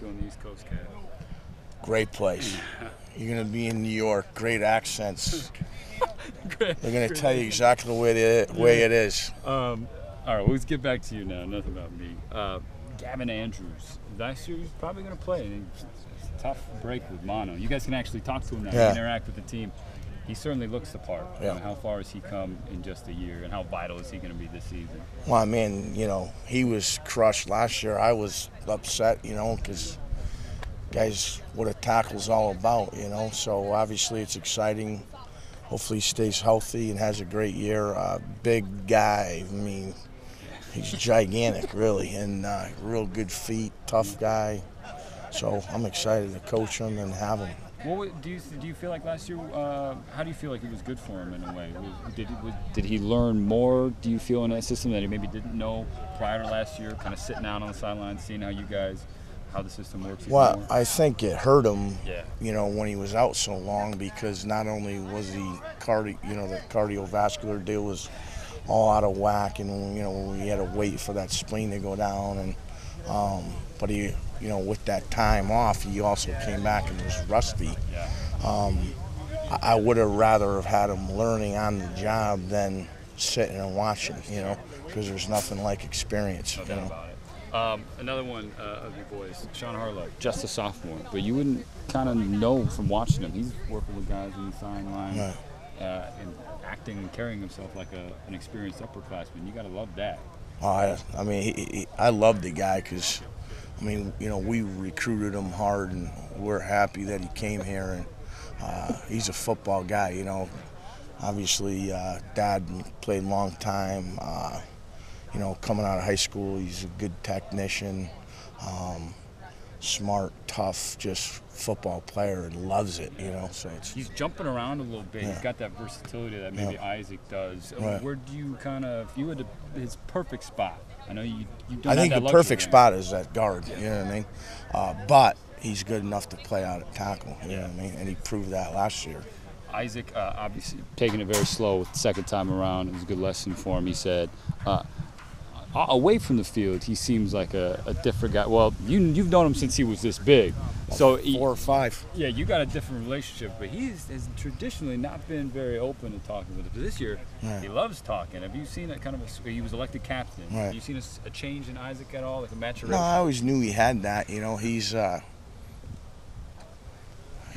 to on the East Coast, Kev? Great place. You're going to be in New York. Great accents. They're going to tell you exactly the way it is. All right, let's get back to you now. Nothing about me. Gavin Andrews. Last year, he's probably going to play. It's a tough break with mono. You guys can actually talk to him now. Yeah. Interact with the team. He certainly looks the part. Yeah. How far has he come in just a year, and how vital is he going to be this season? Well, I mean, he was crushed last year. I was upset, because guys, what a tackle's all about, So obviously it's exciting. Hopefully he stays healthy and has a great year. Big guy. I mean, he's gigantic, really, and real good feet, tough guy. So I'm excited to coach him and have him. What do you feel like last year? How do you feel like it was good for him in a way? Did he learn more? Do you feel in that system that he maybe didn't know prior to last year? Kind of sitting out on the sidelines, seeing how the system works. Well, I think it hurt him, when he was out so long, because not only was he the cardiovascular deal was all out of whack, and we had to wait for that spleen to go down, and but he, with that time off, he also came back and was rusty. I would have rather have had him learning on the job than sitting and watching, because there's nothing like experience. No doubt about it. Another one of your boys, Sean Harlow, just a sophomore, but you wouldn't kind of know from watching him. He's working with guys on the sideline, Right. And acting and carrying himself like an experienced upperclassman. You got to love that. I mean, I love the guy because, we recruited him hard, and we're happy that he came here. And he's a football guy, Obviously, Dad played a long time. Coming out of high school, he's a good technician, smart, tough, just football player, and loves it, So he's jumping around a little bit. Yeah. He's got that versatility that maybe Isaac does. Right. Where do you if you had his perfect spot? I know you don't I think have that the perfect luxury. spot is that guard, you know what I mean? But he's good enough to play out at tackle, you know what I mean? And he proved that last year. Isaac, obviously taking it very slow the second time around. It was a good lesson for him. He said, away from the field, he seems like a different guy. Well, you've known him since he was this big. So 4 or 5. Yeah, you got a different relationship, but he has traditionally not been very open to talking with us. But this year, he loves talking. Have you seen he was elected captain. Right. Have you seen a change in Isaac at all, like a maturation? No, I always knew he had that.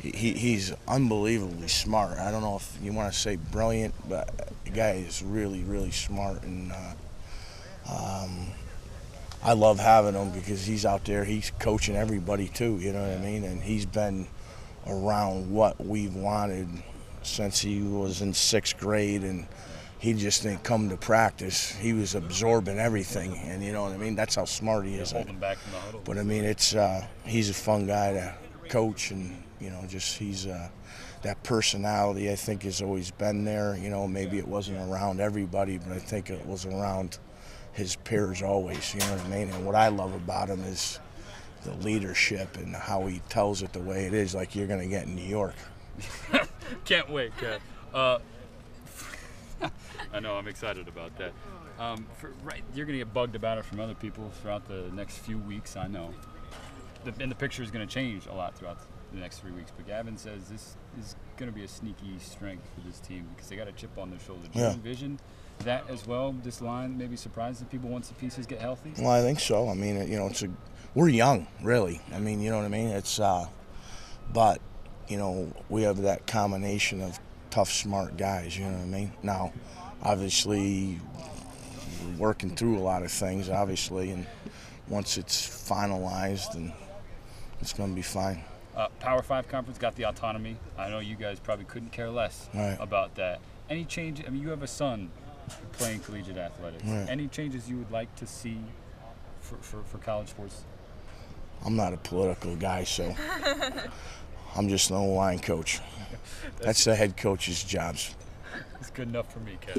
He's unbelievably smart. I don't know if you want to say brilliant, but the guy is really, really smart. And I love having him because he's out there. He's coaching everybody too, you know what I mean? And he's been around what we've wanted since he was in 6th grade, and he just didn't come to practice. He was absorbing everything, and you know what I mean? That's how smart he is. Holding back from the huddle. But I mean, he's a fun guy to coach, and he's that personality I think has always been there. Maybe it wasn't around everybody, but I think it was around his peers always, you know what I mean? And what I love about him is the leadership and how he tells it the way it is, like you're going to get in New York. Can't wait, Kev. I know, I'm excited about that. You're going to get bugged about it from other people throughout the next few weeks, I know. And the picture is going to change a lot throughout the next 3 weeks. But Gavin says this is going to be a sneaky strength for this team because they got a chip on their shoulder. Do you envision that as well? This line maybe surprises people once the pieces get healthy? Well, I think so. I mean, we're young, really. I mean, you know what I mean? But we have that combination of tough, smart guys. You know what I mean? Now, obviously, we're working through a lot of things, obviously, and once it's finalized, then it's going to be fine. Power 5 conference got the autonomy. I know you guys probably couldn't care less about that. Any change? I mean, you have a son playing collegiate athletics. Right. Any changes you would like to see for college sports? I'm not a political guy, so I'm just an O-line coach. That's the head coach's jobs. It's good enough for me, Kev.